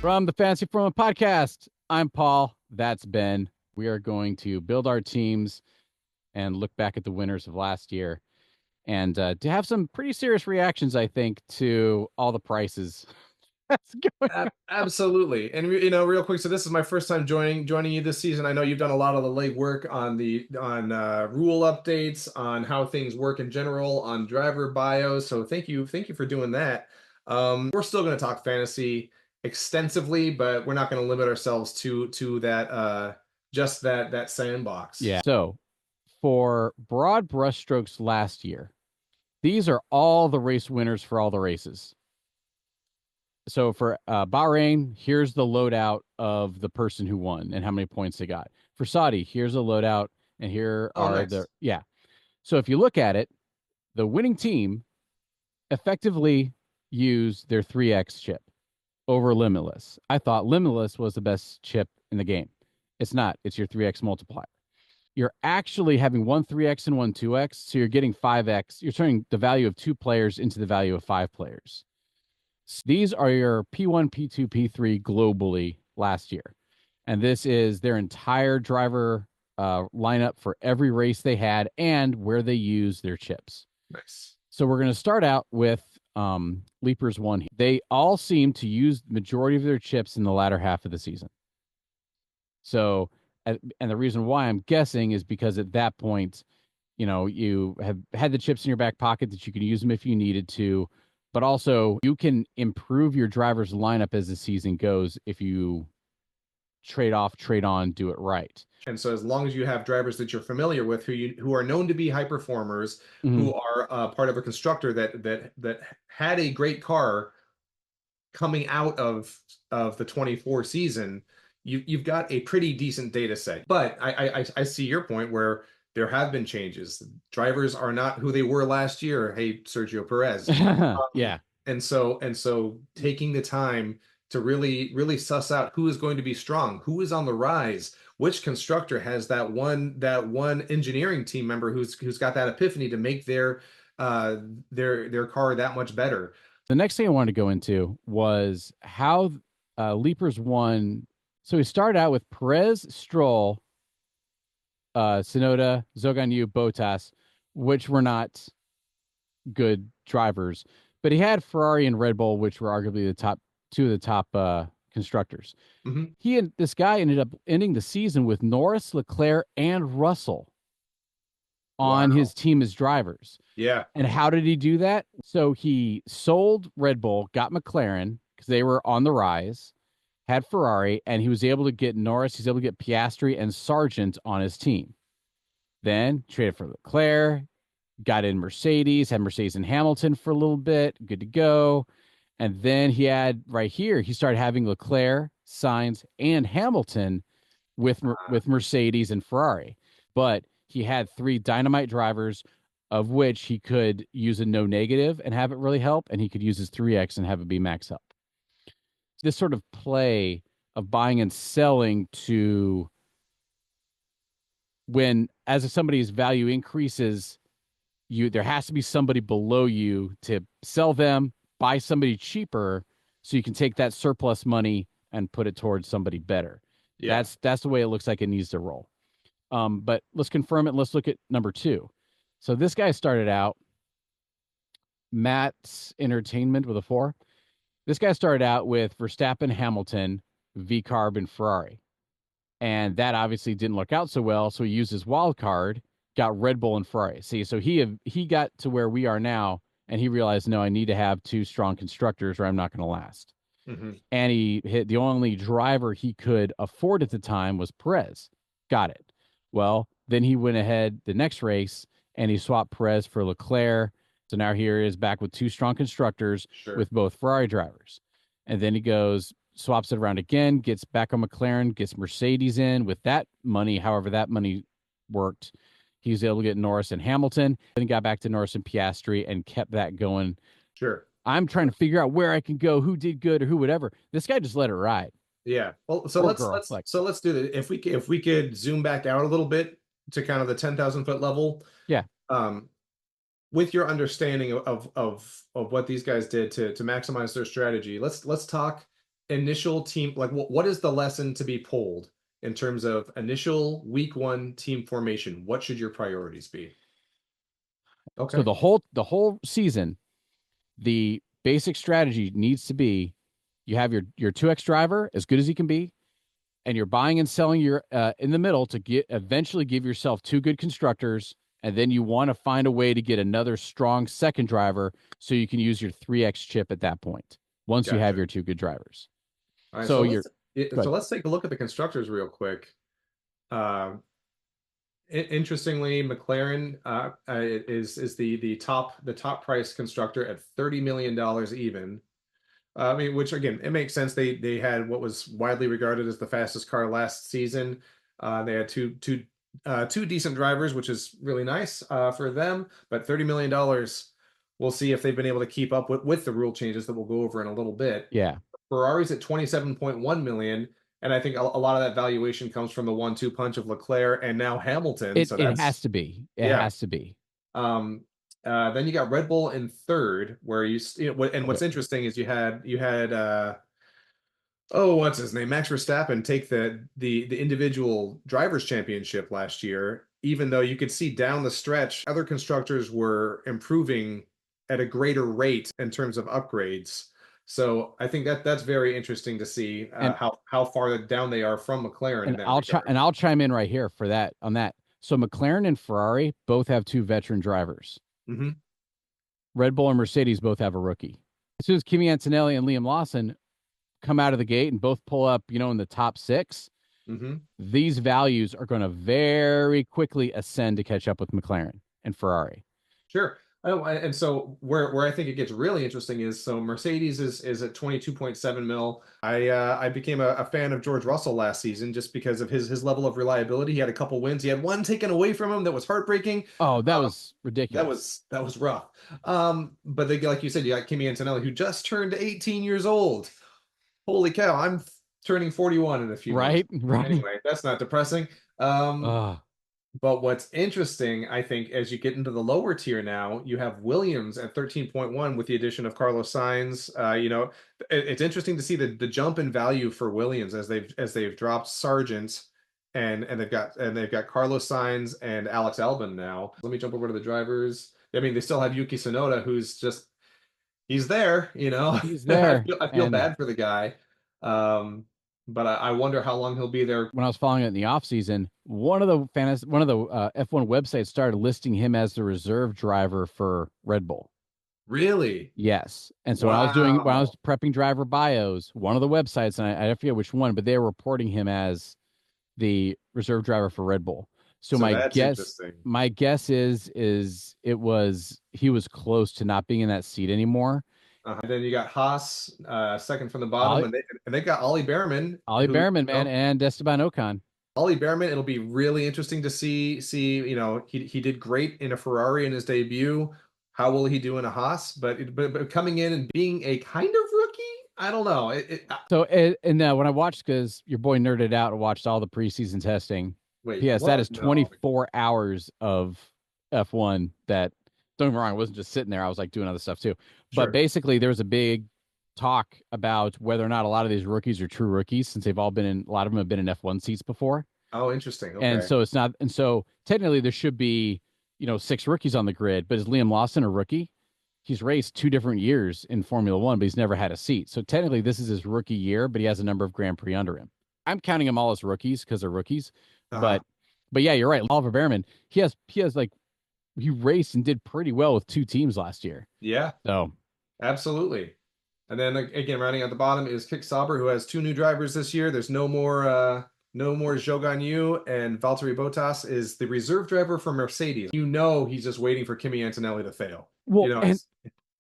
From the Fantasy Formula Podcast, I'm Paul. That's Ben. We are going to build our teams and look back at the winners of last year and to have some pretty serious reactions, I think, to all the prices that's going on. Absolutely. And real quick, so this is my first time joining you this season. I know you've done a lot of the legwork on the on rule updates, on how things work in general, on driver bios. So thank you for doing that. We're still going to talk fantasy extensively, but we're not going to limit ourselves to that just that sandbox. Yeah. So for broad brushstrokes last year, these are all the race winners for all the races. So for Bahrain, here's the loadout of the person who won and how many points they got. For Saudi, here's the loadout, and here are Nice. the So if you look at it, the winning team effectively used their 3X chip over Limitless. I thought Limitless was the best chip in the game. It's not. It's your 3X multiplier. You're actually having one 3X and one 2X, so you're getting 5X. You're turning the value of 2 players into the value of 5 players. These are your P1, P2, P3 globally last year. And this is their entire driver lineup for every race they had and where they use their chips. Nice. So we're going to start out with Leapers 1. They all seem to use the majority of their chips in the latter half of the season. So, and the reason why I'm guessing is because at that point, you have had the chips in your back pocket that you can use them if you needed to, but also you can improve your driver's lineup as the season goes if you trade off, trade on, do it right. And so as long as you have drivers that you're familiar with who are known to be high performers, Mm-hmm. who are part of a constructor that had a great car coming out of the 24 season, you've got a pretty decent data set. But I see your point where there have been changes. Drivers are not who they were last year. Hey, Sergio Perez. Yeah. And so taking the time to really suss out who is going to be strong, who is on the rise, which constructor has that one engineering team member who's got that epiphany to make their car that much better. The next thing I wanted to go into was how Leapers won. So we started out with Perez, Stroll, Sonoda, Zhou Guanyu, Bottas, which were not good drivers, but he had Ferrari and Red Bull, which were arguably the top two of the top constructors. Mm-hmm. This guy ended up ending the season with Norris, Leclerc, and Russell on his team as drivers. Yeah. And how did he do that? So he sold Red Bull, got McLaren because they were on the rise, had Ferrari, and he was able to get Norris, he's able to get Piastri and Sargent on his team. Then traded for Leclerc, got in Mercedes, had Mercedes and Hamilton for a little bit, good to go. And then he had right here, he started having Leclerc, Sainz, and Hamilton with Mercedes and Ferrari. But he had 3 dynamite drivers, of which he could use a no negative and have it really help, and he could use his 3X and have it be max help. This sort of play of buying and selling to when, as somebody's value increases, there has to be somebody below you to sell them, buy somebody cheaper, so you can take that surplus money and put it towards somebody better. Yeah. That's the way it looks like it needs to roll. But let's confirm it. Let's look at number 2. So this guy started out, Matt's Entertainment with a 4. This guy started out with Verstappen, Hamilton, V-Carb, and Ferrari. And that obviously didn't work out so well. So he used his wild card, got Red Bull and Ferrari. See, so he got to where we are now, and he realized, no, I need to have 2 strong constructors or I'm not going to last. Mm-hmm. And he hit the only driver he could afford at the time was Perez. Got it. Well, then he went ahead the next race and he swapped Perez for Leclerc. So now here he is back with 2 strong constructors with both Ferrari drivers. And then he goes, swaps it around again, gets back on McLaren, gets Mercedes in with that money. However, that money worked. He was able to get Norris and Hamilton. Then he got back to Norris and Piastri and kept that going. Sure. I'm trying to figure out where I can go, who did good or who whatever. This guy just let it ride. Yeah. Well, so let's do that. If we could zoom back out a little bit to kind of the 10,000-foot level. Yeah. With your understanding of what these guys did to maximize their strategy, let's talk initial team, like what is the lesson to be pulled in terms of initial week one team formation? What should your priorities be? So Okay. the whole season, the basic strategy needs to be you have your 2X driver as good as he can be, and you're buying and selling your in the middle to get eventually give yourself two good constructors, and then you want to find a way to get another strong second driver so you can use your 3X chip at that point once you have Gotcha. your two good drivers. All right, So you're so good. let's take a look at the constructors real quick. Uh, Interestingly, McLaren is the top price constructor at $30 million even. I mean, which again, it makes sense. They had what was widely regarded as the fastest car last season. They had two decent drivers, which is really nice for them. But $30 million, we'll see if they've been able to keep up with the rule changes that we'll go over in a little bit. Yeah. Ferrari's at 27.1 million, and I think a lot of that valuation comes from the 1-2 punch of Leclerc and now Hamilton. So It has that's to be. It yeah. has to be. Um, then you got Red Bull in third, where and Okay. what's interesting is you had oh, what's his name? Max Verstappen take the individual drivers championship last year, even though you could see down the stretch other constructors were improving at a greater rate in terms of upgrades. So I think that's very interesting to see And how far down they are from McLaren in and that I'll regard. chime in right here for that on that. So McLaren and Ferrari both have two veteran drivers. Hmm. Red Bull and Mercedes both have a rookie. As soon as Kimi Antonelli and Liam Lawson come out of the gate and both pull up, in the top six, Hmm. these values are going to very quickly ascend to catch up with McLaren and Ferrari. Sure. Oh, and so where I think it gets really interesting is so Mercedes is at 22.7 mil. I became a fan of George Russell last season just because of his level of reliability. He had a couple wins. He had one taken away from him that was heartbreaking. Oh, that Uh, was ridiculous. that was rough. But they, like you said, you got Kimi Antonelli who just turned 18 years old. Holy cow! I'm turning 41 in a few months. Right? Right. Anyway, that's not depressing. Um, Uh, but what's interesting, I think, as you get into the lower tier now, you have Williams at 13.1 with the addition of Carlos Sainz. It's interesting to see the jump in value for Williams as they've dropped Sargent and they've got Carlos Sainz and Alex Albon now. Let me jump over to the drivers. I mean, they still have Yuki Tsunoda, who's just he's there, he's I there. feel And bad for the guy. Um, but I wonder how long he'll be there. when I was following it in the offseason, one of the F1 websites started listing him as the reserve driver for Red Bull. Really? Yes. And so when I was Wow. prepping driver bios, one of the websites, and I forget which one, but they were reporting him as the reserve driver for Red Bull. So So that's interesting. my guess is he was close to not being in that seat anymore. And then you got Haas, second from the bottom, Ollie, and they got Ollie Behrman, Ollie who Behrman, man, and Esteban Ocon. Ollie Behrman. It'll be really interesting to see. He did great in a Ferrari in his debut. How will he do in a Haas? But coming in and being a kind of rookie, I don't know. So and when I watched, because your boy nerded out and watched all the preseason testing. Wait, Yes, that what? is No. 24 hours of F1 that, don't get me wrong, I wasn't just sitting there. I was like doing other stuff too. But Sure. basically, there was a big talk about whether or not a lot of these rookies are true rookies, since a lot of them have been in F1 seats before. Oh, interesting. And Okay. so it's not, and so technically there should be, six rookies on the grid. But is Liam Lawson a rookie? He's raced two different years in Formula One, but he's never had a seat. So technically this is his rookie year, but he has a number of Grand Prix under him. I'm counting them all as rookies because they're rookies. Uh-huh. But yeah, you're right. Oliver Behrman, he has like he raced and did pretty well with two teams last year. Yeah, So absolutely. And then again, rounding out the bottom is Kick Sauber, who has two new drivers this year. There's no more Zhou Yu, and Valtteri Bottas is the reserve driver for Mercedes. He's just waiting for Kimi Antonelli to fail. well, and It's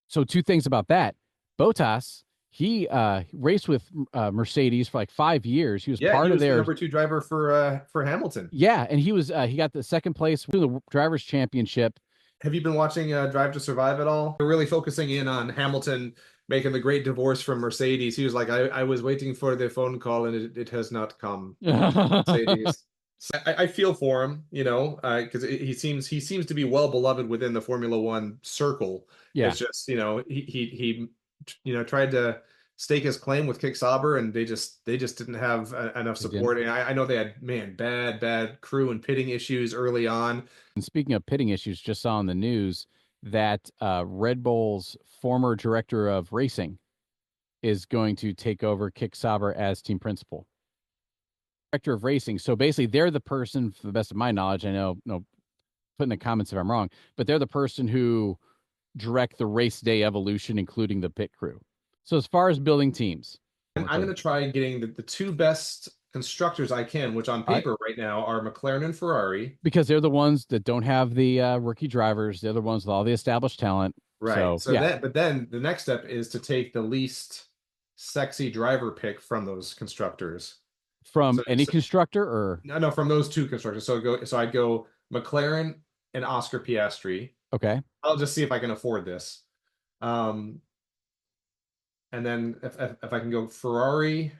so two things about that. Bottas, he raced with Mercedes for like 5 years. He was yeah, he part of was the their number two driver for Hamilton. yeah, and he got the second place in the drivers championship. Have you been watching Drive to Survive at all? They're really focusing in on Hamilton making the great divorce from Mercedes. He was like, I was waiting for the phone call and it has not come. Mercedes. So I feel for him, because he seems to be well beloved within the Formula One circle. Yeah. It's just, he tried to stake his claim with Kick Sauber, and they just didn't have enough They didn't. support. And I know they had, man, bad crew and pitting issues early on. And speaking of pitting issues, just saw on the news that Red Bull's former director of racing is going to take over Kick Sauber as team principal. Director of racing. So basically, they're the person, for the best of my knowledge, I know, no, put in the comments if I'm wrong, but they're the person who direct the race day evolution, including the pit crew. So as far as building teams, I'm going to try getting the two best constructors I can, which on paper right now are McLaren and Ferrari. Because they're the ones that don't have the rookie drivers. They're the ones with all the established talent. Right. So yeah. but then the next step is to take the least sexy driver pick from those constructors. From any constructor, or no, from those two constructors. So I'd go McLaren and Oscar Piastri. Okay. I'll just see if I can afford this. And then if I can go Ferrari,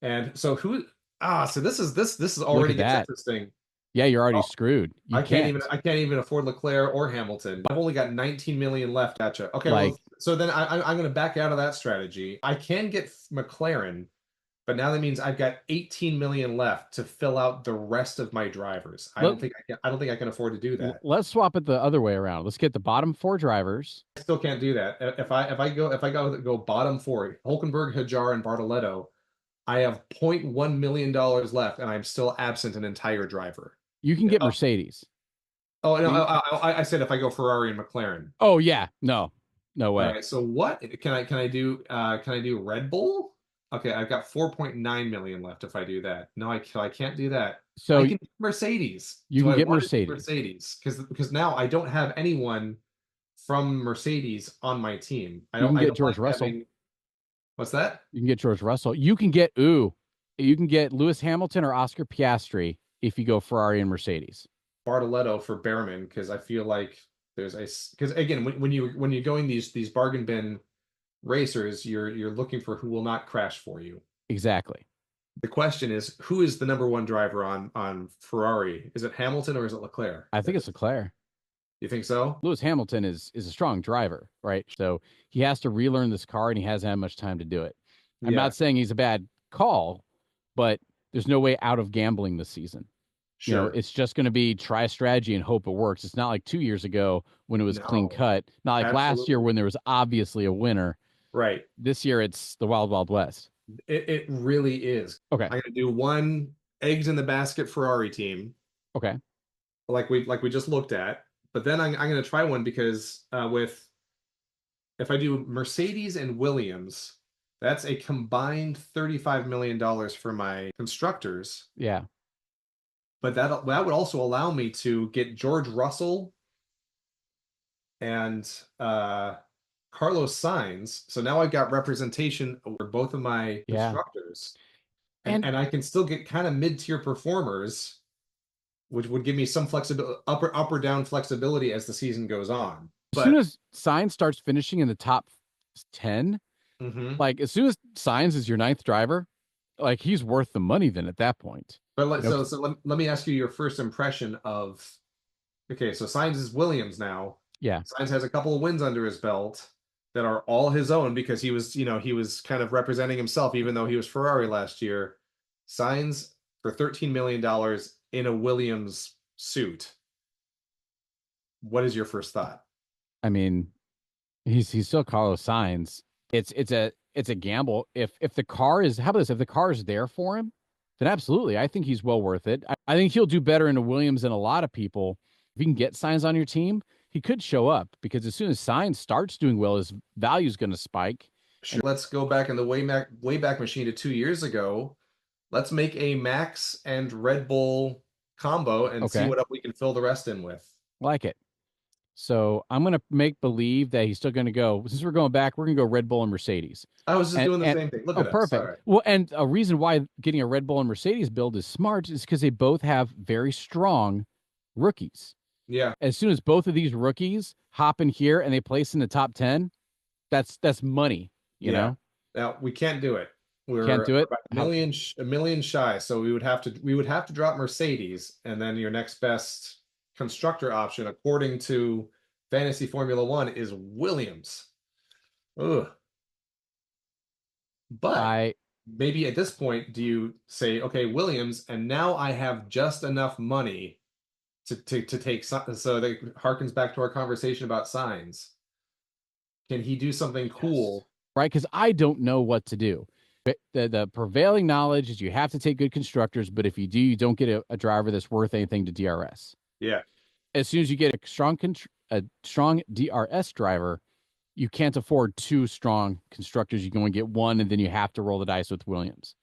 and so so this is already gets interesting. Yeah, you're already screwed. I can't even afford Leclerc or Hamilton. I've only got 19 million left. Gotcha. Okay, well, so then I'm going to back out of that strategy. I can get McLaren, but now that means I've got 18 million left to fill out the rest of my drivers. I don't think I can afford to do that. Let's swap it the other way around. Let's get the bottom 4 drivers. I still can't do that. If I go bottom 4, Hulkenberg, Hajar, and Bartoletto, I have $0.1 million left, and I'm still absent an entire driver. You can get Mercedes. Oh no, I said if I go Ferrari and McLaren. Oh yeah, no way. All right, so what can I do? Can I do Red Bull? Okay, I've got 4.9 million left if I do that. No, I can't do that. So I can do Mercedes. You can get Mercedes. Because now I don't have anyone from Mercedes on my team. You can get George Russell. What's that? You can get George Russell. You can get Lewis Hamilton or Oscar Piastri if you go Ferrari and Mercedes. Bartoletto for Behrman, because I feel like because again, when you're going these bargain bin racers, you're looking for who will not crash for you. Exactly. The question is, who is the number 1 driver on Ferrari? Is it Hamilton or is it Leclerc? I think it's Leclerc. You think so? Lewis Hamilton is a strong driver, right? So he has to relearn this car, and he hasn't had much time to do it. I'm not saying he's a bad call, but there's no way out of gambling this season. Sure. You know, it's just going to be try a strategy and hope it works. It's not like 2 years ago when it was clean cut. Not like last year when there was obviously a winner. Right. This year it's the wild, wild west. It really is. Okay. I'm going to do one eggs in the basket Ferrari team. Okay. Like we just looked at. But then I'm going to try one because if I do Mercedes and Williams, that's a combined $35 million for my constructors. Yeah. But that would also allow me to get George Russell and Carlos Sainz. So now I've got representation over both of my constructors. And I can still get kind of mid-tier performers, which would give me some flexibility, up or down flexibility as the season goes on. As soon as Sainz starts finishing in the top 10, like as soon as Sainz is your 9th driver, like he's worth the money then at that point. But let me ask you your first impression of, okay, so Sainz is Williams now. Yeah. Sainz has a couple of wins under his belt that are all his own because he was kind of representing himself, even though he was Ferrari last year. Sainz for $13 million in a Williams suit. What is your first thought? I mean, he's still Carlos Sainz. It's a gamble. If the car is, how about this? If the car is there for him, then absolutely, I think he's well worth it. I think he'll do better in a Williams than a lot of people. If you can get Sainz on your team, he could show up because as soon as Sainz starts doing well, his value is going to spike. Sure. Let's go back in the Wayback Machine to 2 years ago. Let's make a Max and Red Bull combo and see what we can fill the rest in with. Like it. So I'm going to make believe that he's still going to go. Since we're going back, we're going to go Red Bull and Mercedes. I was just doing the same thing. Look at us. Perfect. Right. Well, and a reason why getting a Red Bull and Mercedes build is smart is because they both have very strong rookies. Yeah. As soon as both of these rookies hop in here and they place in the top 10, that's money, you know? Now we can't do it. Can't do it. A million shy. So we would have to drop Mercedes, and then your next best constructor option, according to Fantasy Formula One, is Williams. Ugh. But I maybe at this point, do you say, okay, Williams, and now I have just enough money to take some, so that harkens back to our conversation about signs. Can he do something Yes. cool? Right, because I don't know what to do. But the prevailing knowledge is you have to take good constructors, but if you do, you don't get a driver that's worth anything to DRS. Yeah. As soon as you get a strong DRS driver, you can't afford two strong constructors. You can only get one, and then you have to roll the dice with Williams.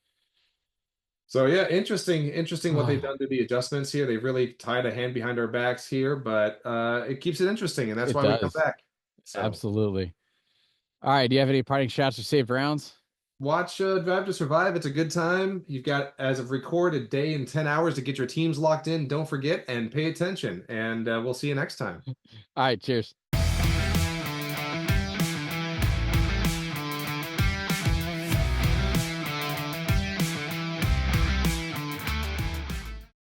So yeah, interesting what they've done to the adjustments here. They've really tied a hand behind our backs here, but it keeps it interesting, and that's It why we come does. back. So Absolutely. All right. Do you have any parting shots or saved rounds? watch Drive to Survive. It's a good time. You've got, as of record, a day and 10 hours to get your teams locked in. Don't forget and pay attention. And we'll see you next time. All right. Cheers.